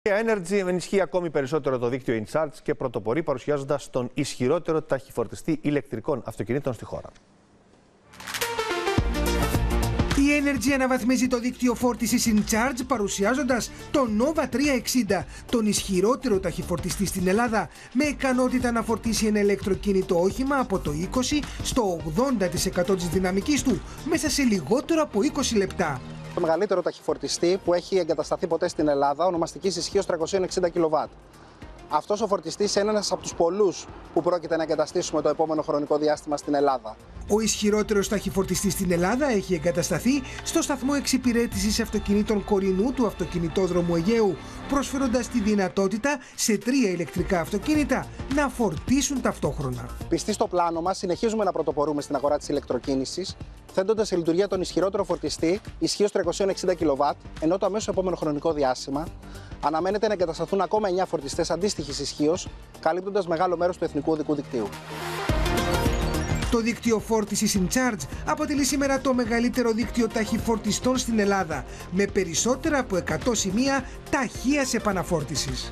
Η Energy ενισχύει ακόμη περισσότερο το δίκτυο InCharge και πρωτοπορεί παρουσιάζοντας τον ισχυρότερο ταχυφορτιστή ηλεκτρικών αυτοκινήτων στη χώρα. Η Energy αναβαθμίζει το δίκτυο φόρτισης InCharge παρουσιάζοντας το Nova 360, τον ισχυρότερο ταχυφορτιστή στην Ελλάδα, με ικανότητα να φορτίσει ένα ηλεκτροκίνητο όχημα από το 20% στο 80% της δυναμικής του μέσα σε λιγότερο από 20 λεπτά. Το μεγαλύτερο ταχυφορτιστή που έχει εγκατασταθεί ποτέ στην Ελλάδα, ονομαστικής ισχύως 360 kW. Αυτός ο φορτιστής είναι ένας από τους πολλούς που πρόκειται να εγκαταστήσουμε το επόμενο χρονικό διάστημα στην Ελλάδα. Ο ισχυρότερος ταχυφορτιστής στην Ελλάδα έχει εγκατασταθεί στο σταθμό εξυπηρέτησης αυτοκινήτων Κορινού του Αυτοκινητόδρομου Αιγαίου, προσφέροντας τη δυνατότητα σε 3 ηλεκτρικά αυτοκίνητα να φορτίσουν ταυτόχρονα. Πιστοί στο πλάνο μας, συνεχίζουμε να πρωτοπορούμε στην αγορά της ηλεκτροκίνησης, θέτοντας σε λειτουργία τον ισχυρότερο φορτιστή ισχύως 360 kW, ενώ το αμέσως επόμενο χρονικό διάστημα αναμένεται να εγκατασταθούν ακόμα 9 φορτιστές αντίστοιχης ισχύως, καλύπτοντας μεγάλο μέρος του εθνικού οδικού δικτύου. Το δίκτυο φόρτισης InCharge αποτελεί σήμερα το μεγαλύτερο δίκτυο ταχυφορτιστών στην Ελλάδα, με περισσότερα από 100 σημεία ταχείας επαναφόρτισης.